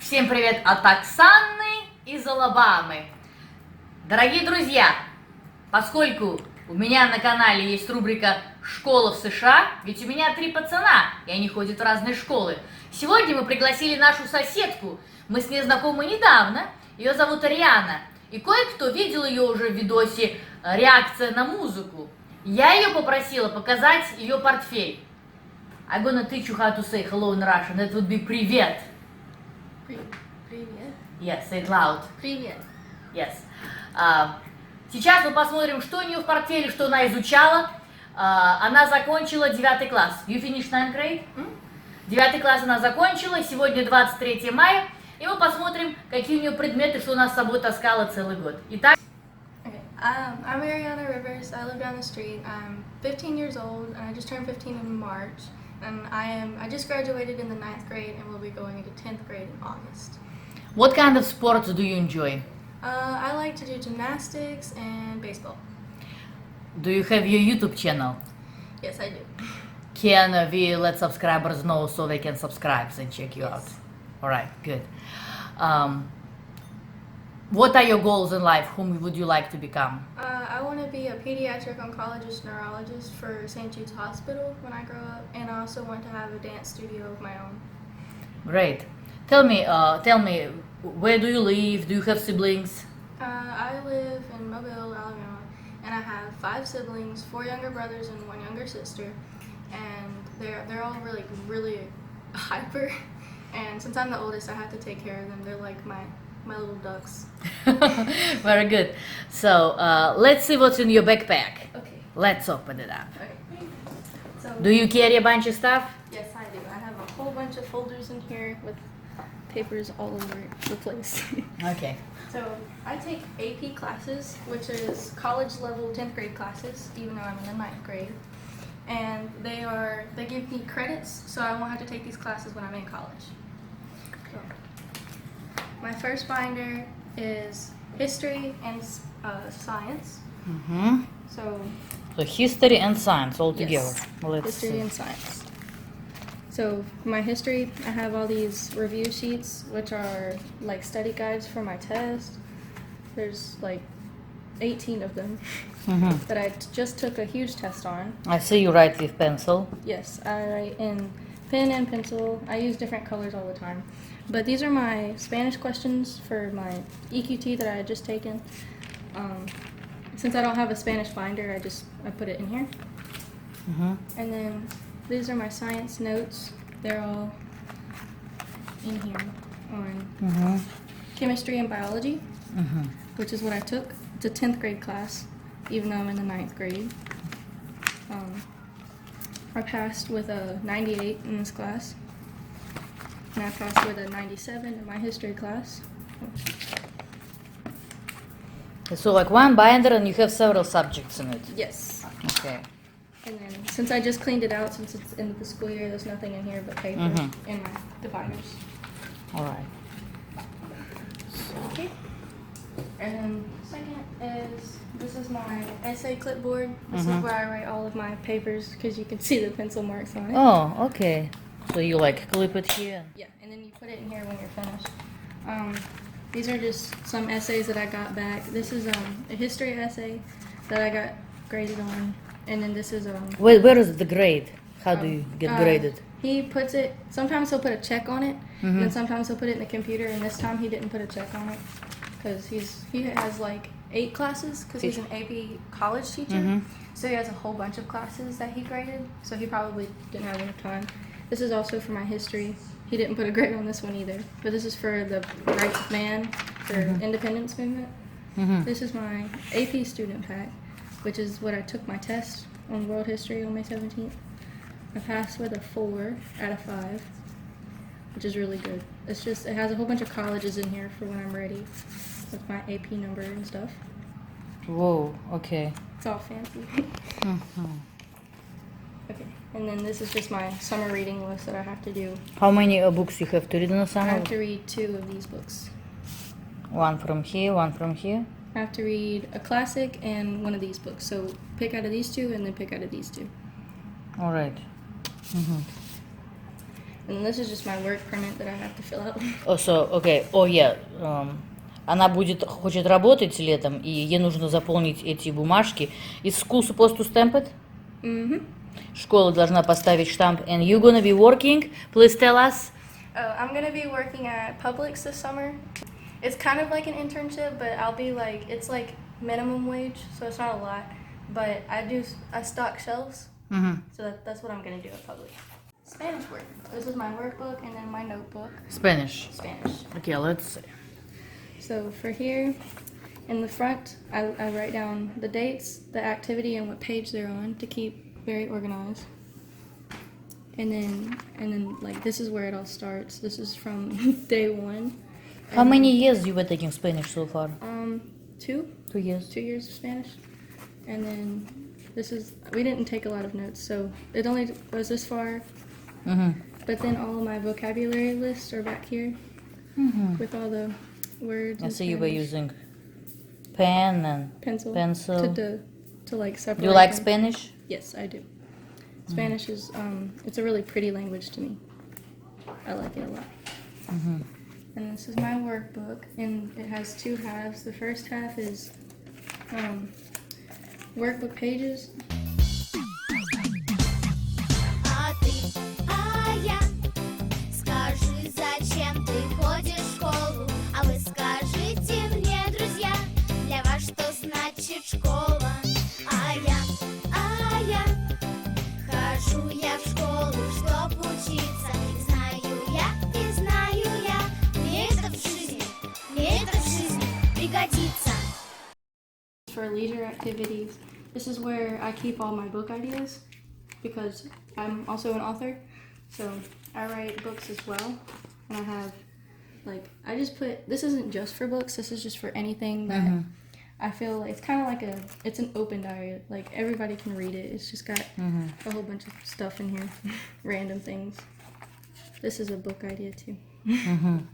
Всем привет от Оксаны из Алабамы. Дорогие друзья, поскольку у меня на канале есть рубрика «Школа в США», ведь у меня 3 пацана, и они ходят в разные школы. Сегодня мы пригласили нашу соседку, мы с ней знакомы недавно, ее зовут Ариана. И кое-кто видел ее уже в видосе «Реакция на музыку». Я ее попросила показать ее портфель. I'm gonna teach you how to say hello in Russian. That would be привет. Привет. Yes, say it loud. Привет. Yes. Сейчас мы посмотрим, что у нее в портфеле, что она изучала. Она закончила 9 класс. You finished 9th grade? 9 класс она закончила. Сегодня 23 мая. И мы посмотрим, какие у нее предметы, что она с собой таскала целый год. Итак. Okay. I'm Ariana Rivers. I live down the street. I'm 15 years old, and I just turned 15 in March. And I just graduated in the 9th grade, and will be going into 10th grade in August. What kind of sports do you enjoy? I like to do gymnastics and baseball. Do you have your YouTube channel? Yes, I do. Can we let subscribers know so they can subscribe and check you out? All right, good. What are your goals in life? Whom would you like to become? I want to be a pediatric oncologist neurologist for St. Jude's Hospital when I grow up, and I also want to have a dance studio of my own. Great. Tell me, where do you live? Do you have siblings? I live in Mobile, Alabama, and I have 5 siblings, 4 younger brothers and 1 younger sister, and they're all really hyper. And since I'm the oldest, I have to take care of them. They're like my little ducks. Very good. So let's see what's in your backpack. Okay. Let's open it up. Okay. So, Do you carry a bunch of stuff? yes, I do. I have a whole bunch of folders in here with papers all over the place. Okay. So I take AP classes, which is college level 10th grade classes, even though I'm in the 9th grade. And they give me credits, so I won't have to take these classes when I'm in college. So, my first binder is history and science. Mm-hmm. So History and science all together. yes, Let's history see. and science. So for my history, I have all these review sheets, which are like study guides for my test. There's like 18 of them that I just took a huge test on. I see you write with pencil. Yes, I write in pen and pencil. I use different colors all the time. But these are my Spanish questions for my EQT that I had just taken. Since I don't have a Spanish binder, I put it in here. And then these are my science notes. They're all in here on chemistry and biology, which is what I took. It's a 10th grade class, even though I'm in the 9th grade. I passed with a 98 in this class, and I passed with a 97 in my history class. So like one binder and you have several subjects in it. Yes. Okay. And then since I just cleaned it out, since it's end of the school year, there's nothing in here but paper and my dividers. All right. Okay. And then second is, this is my essay clipboard. This is where I write all of my papers because you can see the pencil marks on it. Oh, okay. So you like clip it here? Yeah, and then you put it in here when you're finished. These are just some essays that I got back. This is a history essay that I got graded on, and then this is Where is the grade? How do you get graded? He puts it. Sometimes he'll put a check on it, and then sometimes he'll put it in the computer. And this time he didn't put a check on it because he has like 8 classes because he's an AP college teacher. So he has a whole bunch of classes that he graded. So he probably didn't have enough time. This is also for my history. He didn't put a grade on this one either. But this is for the rights of man, for independence movement. This is my AP student pack, which is what I took my test on world history on May 17th. I passed with a 4 out of 5, which is really good. It has a whole bunch of colleges in here for when I'm ready, with my AP number and stuff. Whoa, okay. It's all fancy. Okay, and then this is just my summer reading list that I have to do. How many books you have to read in the I summer? have to read 2 of these books. One from here, one from here? I have to read a classic and one of these books. So pick out of these 2 and then pick out of these 2. All right. And this is just my work permit that I have to fill out. Oh, so, okay. Oh, yeah. Она хочет работать летом, и ей нужно заполнить эти бумажки. Is school supposed to stamp it? Mm-hmm. Школа должна поставить штамп. And you gonna be working? Please tell us. I'm gonna be working at Publix this summer. It's kind of like an internship, but I'll be like, it's like minimum wage, so it's not a lot. But I stock shelves, so that's what I'm gonna do at Publix. Spanish work. This is my workbook and then my notebook. Spanish. Spanish. Okay, let's see. So for here, in the front, I write down the dates, the activity, and what page they're on to keep very organized. And then like this is where it all starts. This is from day one. How many years you were taking Spanish so far? 2. 2 years. 2 years of Spanish. And then we didn't take a lot of notes, so it only goes this far. But then all of my vocabulary lists are back here with all the words. I see you were using pen and pencil to like separate. Do you like them. Spanish? Yes, I do. Spanish is it's a really pretty language to me. I like it a lot. And this is my workbook, and it has 2 halves. The first half is workbook pages. А ты, а я, скажи, зачем ты ходишь в школу? А вы скажите мне, друзья, для вас что значит школа? А я, хожу я в школу, чтоб учиться. И знаю я, мне это в жизни пригодится. For leisure activities, this is where I keep all my book ideas because I'm also an author, so I write books as well. And I have I just put, this isn't just for books, this is just for anything that I feel like it's kind of like it's an open diary, like everybody can read it. It's just got a whole bunch of stuff in here, random things. This is a book idea too.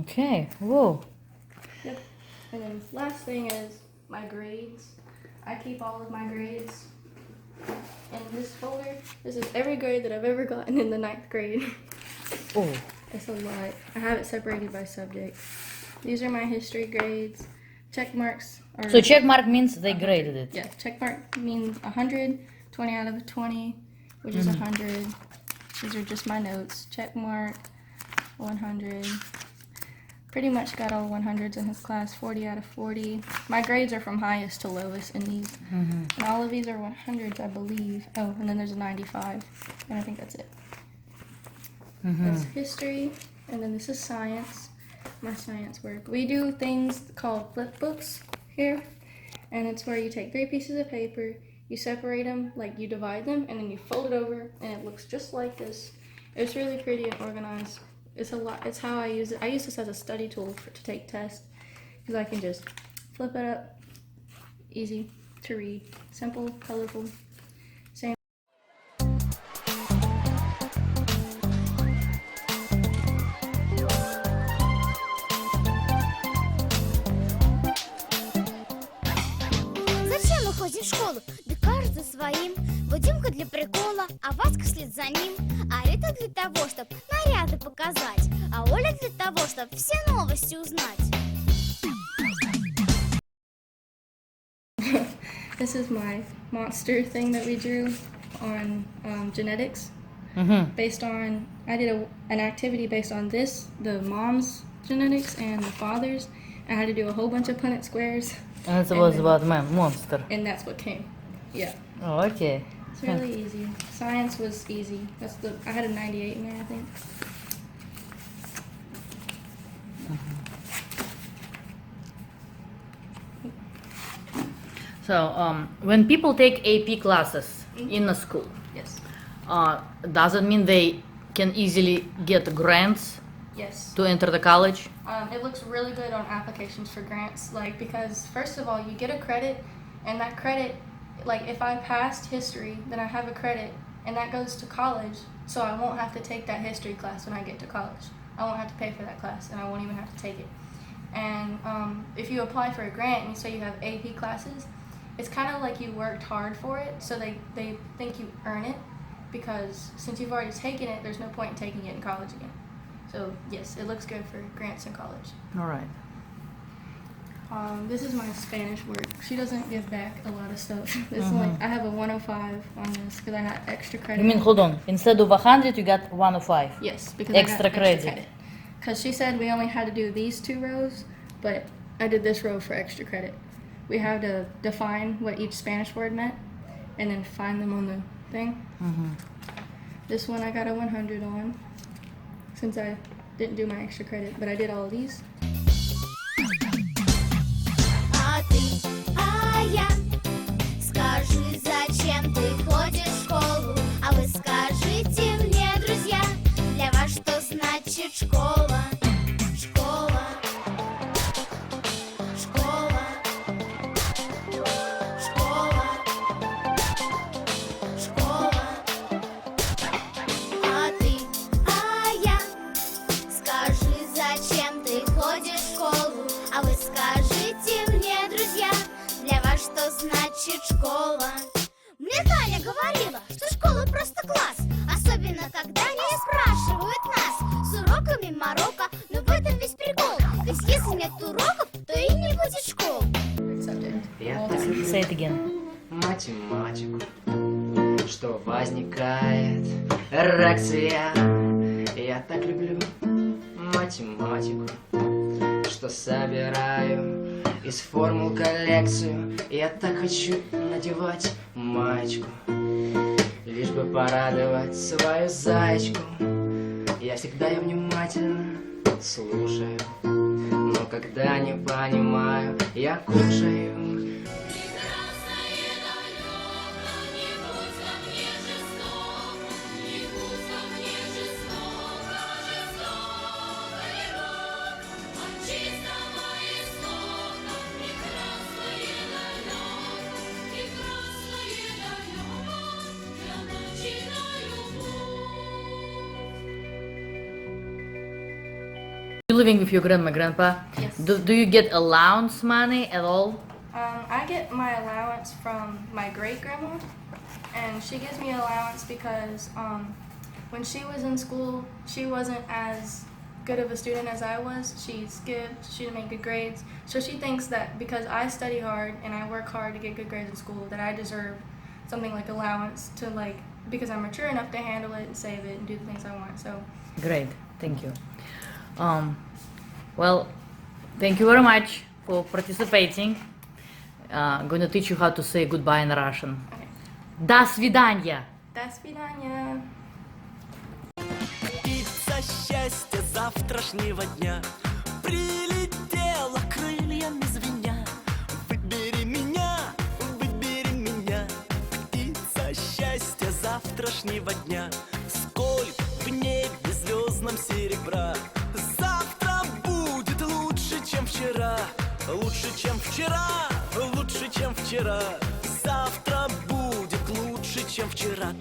Okay. Whoa. Yep. And then last thing is my grades. I keep all of my grades in this folder. This is every grade that I've ever gotten in the 9th grade. Oh. It's a lot. I have it separated by subject. These are my history grades. Check marks are... So check mark means they graded it. Yeah, check mark means 100, 20 out of 20, which is 100. These are just my notes. Check mark, 100. Pretty much got all 100s in his class, 40 out of 40. My grades are from highest to lowest in these. And all of these are 100s, I believe. Oh, and then there's a 95, and I think that's it. That's history, and then this is science, my science work. We do things called flip books here, and it's where you take 3 pieces of paper, you separate them, like you divide them, and then you fold it over, and it looks just like this. It's really pretty and organized. It's how I use it. I use this as a study tool to take tests, because I can just flip it up, easy to read, simple, colorful. Same. Зачем мы ходим в школу? Да каждый своим. Вадимка для прикола, а Васька вслед за ним. А Рита для того, чтоб наряды показать. А Оля для того, чтоб все новости узнать. This is my monster thing that we drew on genetics. Based on, I did an activity based on this, the mom's genetics and the father's. I had to do a whole bunch of Punnett squares. And it was about my monster. And that's what came. Yeah. Oh, okay. It's really easy. Science was easy. I had a 98 in there, I think. So, when people take AP classes in a school, Yes. does it mean they can easily get grants Yes. to enter the college? It looks really good on applications for grants, because first of all, you get a credit, and that credit, if I passed history, then I have a credit, and that goes to college, so I won't have to take that history class when I get to college. I won't have to pay for that class, and I won't even have to take it. And if you apply for a grant and you say you have AP classes, it's kind of like you worked hard for it, so they think you earn it. because since you've already taken it, there's no point in taking it in college again. So yes, it looks good for grants in college. All right. This is my Spanish work. She doesn't give back a lot of stuff. It's like I have a 105 on this because I got extra credit. You mean, hold on, instead of 100 you got 105? Yes, because Extra I got credit. extra credit. Because she said we only had to do these 2 rows, but I did this row for extra credit. We had to define what each Spanish word meant and then find them on the thing. This one I got a 100 on since I didn't do my extra credit, but I did all of these. А ты, а я, скажи, зачем ты ходишь в школу? А вы скажите мне, друзья, для вас что значит школа? Школа, школа, школа, школа. А ты, а я, скажи, зачем ты ходишь в школу? А вы скажите мне, друзья, для вас что значит школа? Мне Таня говорила, что школа просто класс, особенно когда не спрашивают нас с уроками Марокко, но в этом весь прикол. Ведь если нет уроков, то и не будет школ. Я так люблю Say it again. математику, что возникает эрекция. Я так люблю математику, что собираю из формул коллекцию. Я так хочу надевать маечку, лишь бы порадовать свою зайчку. Я всегда ее внимательно слушаю, но когда не понимаю, я кушаю. You living with your grandma, grandpa? Yes. Do you get allowance money at all? I get my allowance from my great grandma, and she gives me allowance because when she was in school, she wasn't as good of a student as I was. She skipped, she didn't make good grades, so she thinks that because I study hard and I work hard to get good grades in school, that I deserve something like allowance to because I'm mature enough to handle it and save it and do the things I want. So Great, thank you. Well, thank you very much for participating. I'm going to teach you how to say goodbye in Russian. okay. До свидания. До свидания. Птица счастья завтрашнего дня прилетела крыльями звеня. Выбери меня, птица счастья завтрашнего дня. Сколько в небе звездном серебра. Завтра будет лучше, чем вчера. Лучше, чем вчера, лучше, чем вчера. Завтра будет лучше, чем вчера.